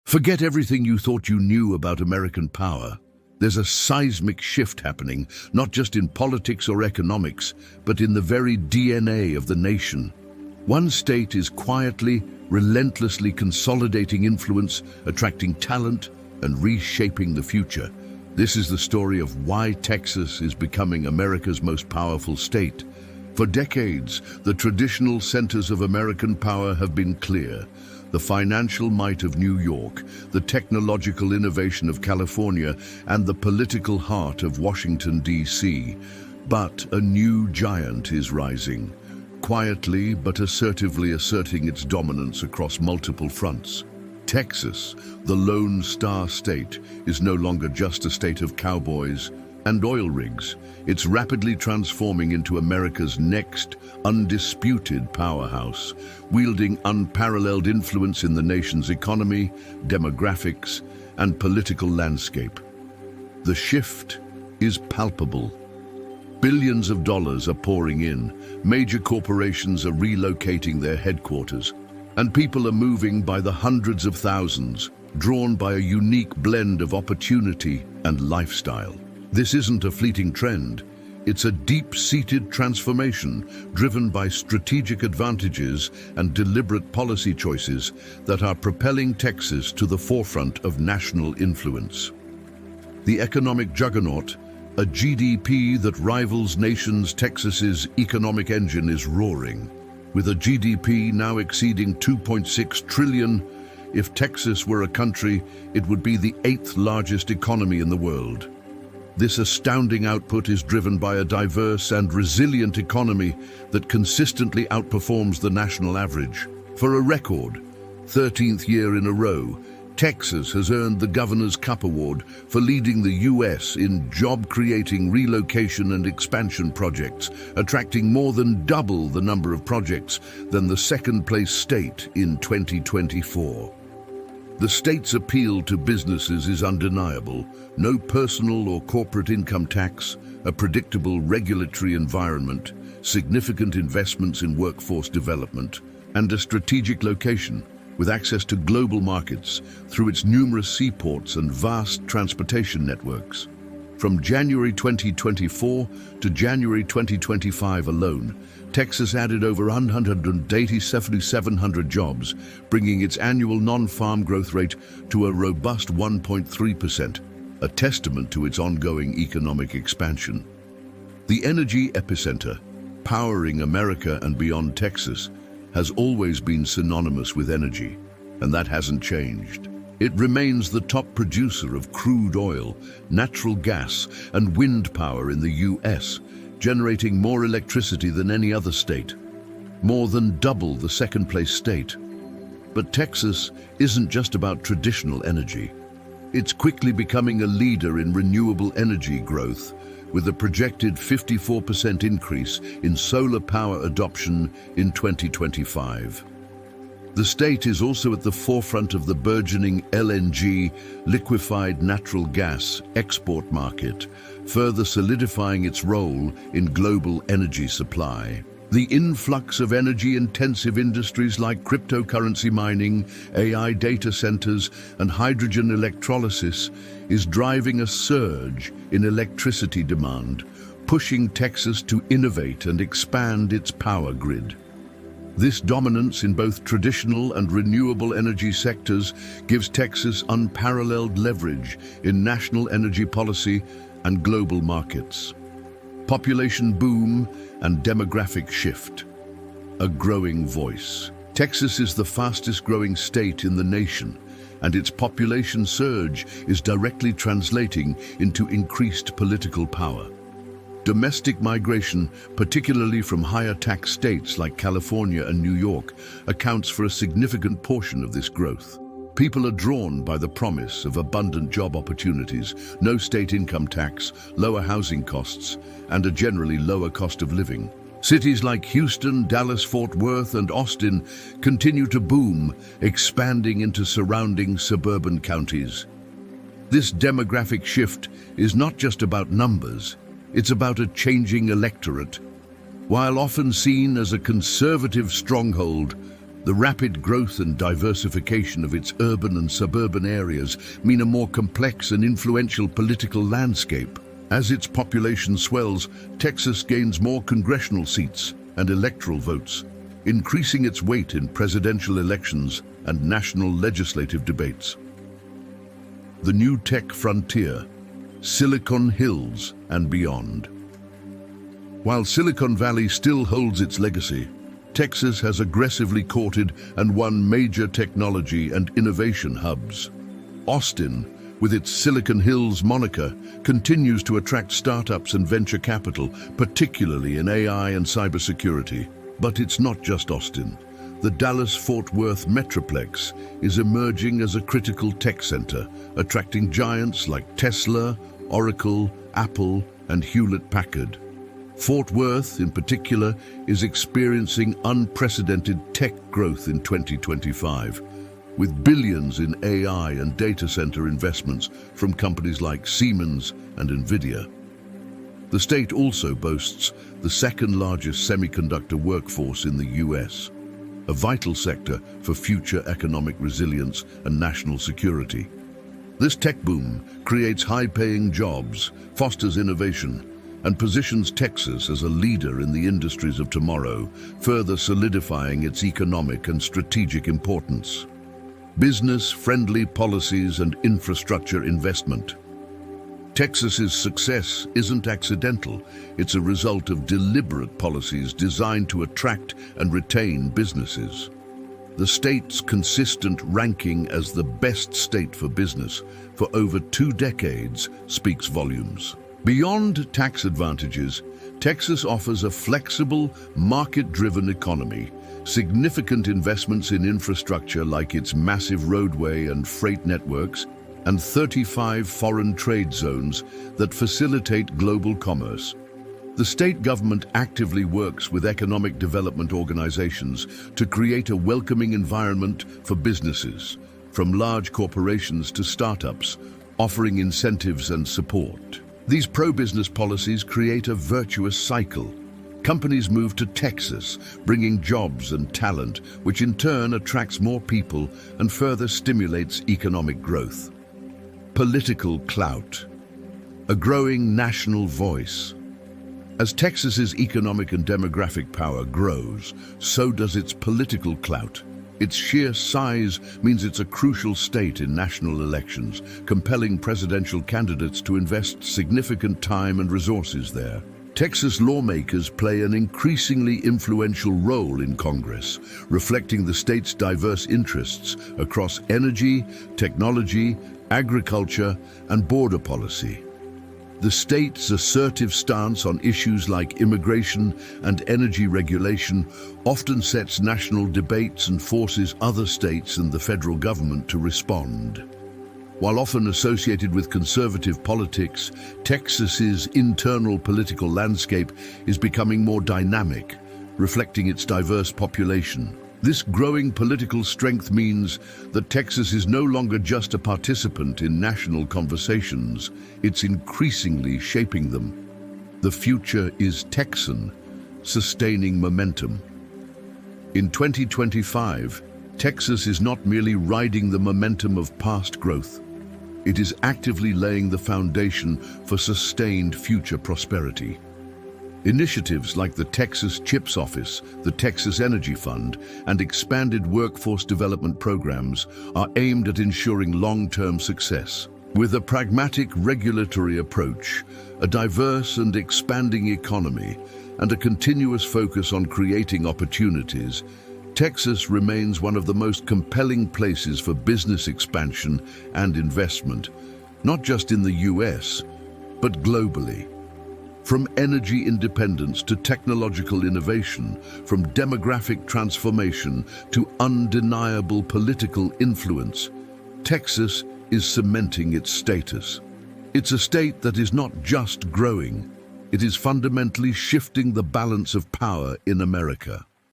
Forget everything you thought you knew about American power. There's a seismic shift happening, not just in politics or economics, but in the very DNA of the nation. One state is quietly, relentlessly consolidating influence, attracting talent, and reshaping the future. This is the story of why Texas is becoming America's most powerful state. For decades, the traditional centers of American power have been clear. The financial might of New York, the technological innovation of California, and the political heart of Washington, D.C. But a new giant is rising, quietly but assertively asserting its dominance across multiple fronts. Texas, the Lone Star State, is no longer just a state of cowboys and oil rigs. It's rapidly transforming into America's next undisputed powerhouse, wielding unparalleled influence in the nation's economy, demographics, and political landscape. The shift is palpable. Billions of dollars are pouring in, major corporations are relocating their headquarters, and people are moving by the hundreds of thousands, drawn by a unique blend of opportunity and lifestyle. This isn't a fleeting trend. It's a deep-seated transformation driven by strategic advantages and deliberate policy choices that are propelling Texas to the forefront of national influence. The economic juggernaut, a GDP that rivals nations, Texas's economic engine is roaring. With a GDP now exceeding $2.6 trillion, if Texas were a country, it would be the 8th largest economy in the world. This astounding output is driven by a diverse and resilient economy that consistently outperforms the national average. For a record 13th year in a row, Texas has earned the Governor's Cup Award for leading the U.S. in job-creating relocation and expansion projects, attracting more than double the number of projects than the second-place state in 2024. The state's appeal to businesses is undeniable. No personal or corporate income tax, a predictable regulatory environment, significant investments in workforce development, and a strategic location with access to global markets through its numerous seaports and vast transportation networks. From January 2024 to January 2025 alone, Texas added over 7,700 jobs, bringing its annual non-farm growth rate to a robust 1.3%, a testament to its ongoing economic expansion. The energy epicenter, powering America and beyond, Texas, has always been synonymous with energy, and that hasn't changed. It remains the top producer of crude oil, natural gas, and wind power in the U.S., generating more electricity than any other state, more than double the second-place state. But Texas isn't just about traditional energy. It's quickly becoming a leader in renewable energy growth, with a projected 54% increase in solar power adoption in 2025. The state is also at the forefront of the burgeoning LNG, liquefied natural gas, export market, further solidifying its role in global energy supply. The influx of energy-intensive industries like cryptocurrency mining, AI data centers, and hydrogen electrolysis is driving a surge in electricity demand, pushing Texas to innovate and expand its power grid. This dominance in both traditional and renewable energy sectors gives Texas unparalleled leverage in national energy policy and global markets. Population boom and demographic shift. A growing voice. Texas is the fastest growing state in the nation, and its population surge is directly translating into increased political power. Domestic migration, particularly from higher tax states like California and New York, accounts for a significant portion of this growth. People are drawn by the promise of abundant job opportunities, no state income tax, lower housing costs, and a generally lower cost of living. Cities like Houston, Dallas, Fort Worth, and Austin continue to boom, expanding into surrounding suburban counties. This demographic shift is not just about numbers. It's about a changing electorate. While often seen as a conservative stronghold, The rapid growth and diversification of its urban and suburban areas mean a more complex and influential political landscape. As its population swells, Texas gains more congressional seats and electoral votes, increasing its weight in presidential elections and national legislative debates. The new tech frontier, Silicon Hills and beyond. While Silicon Valley still holds its legacy, Texas has aggressively courted and won major technology and innovation hubs. Austin, with its Silicon Hills moniker, continues to attract startups and venture capital, particularly in AI and cybersecurity. But it's not just Austin. The Dallas-Fort Worth Metroplex is emerging as a critical tech center, attracting giants like Tesla, Oracle, Apple, and Hewlett-Packard. Fort Worth, in particular, is experiencing unprecedented tech growth in 2025, with billions in AI and data center investments from companies like Siemens and NVIDIA. The state also boasts the second-largest semiconductor workforce in the US, a vital sector for future economic resilience and national security. This tech boom creates high-paying jobs, fosters innovation, and positions Texas as a leader in the industries of tomorrow, further solidifying its economic and strategic importance. Business-friendly policies and infrastructure investment. Texas's success isn't accidental. It's a result of deliberate policies designed to attract and retain businesses. The state's consistent ranking as the best state for business for over 2 decades speaks volumes. Beyond tax advantages, Texas offers a flexible, market-driven economy. Significant investments in infrastructure like its massive roadway and freight networks, and 35 foreign trade zones that facilitate global commerce. The state government actively works with economic development organizations to create a welcoming environment for businesses, from large corporations to startups, offering incentives and support. These pro-business policies create a virtuous cycle. Companies move to Texas, bringing jobs and talent, which in turn attracts more people and further stimulates economic growth. Political clout. A growing national voice. As Texas's economic and demographic power grows, so does its political clout. Its sheer size means it's a crucial state in national elections, compelling presidential candidates to invest significant time and resources there. Texas lawmakers play an increasingly influential role in Congress, reflecting the state's diverse interests across energy, technology, agriculture, and border policy. The state's assertive stance on issues like immigration and energy regulation often sets national debates and forces other states and the federal government to respond. While often associated with conservative politics, Texas's internal political landscape is becoming more dynamic, reflecting its diverse population. This growing political strength means that Texas is no longer just a participant in national conversations, it's increasingly shaping them. The future is Texan, sustaining momentum. In 2025, Texas is not merely riding the momentum of past growth. It is actively laying the foundation for sustained future prosperity. Initiatives like the Texas CHIPS Office, the Texas Energy Fund, and expanded workforce development programs are aimed at ensuring long-term success. With a pragmatic regulatory approach, a diverse and expanding economy, and a continuous focus on creating opportunities, Texas remains one of the most compelling places for business expansion and investment, not just in the US, but globally. From energy independence to technological innovation, from demographic transformation to undeniable political influence, Texas is cementing its status. It's a state that is not just growing, it is fundamentally shifting the balance of power in America.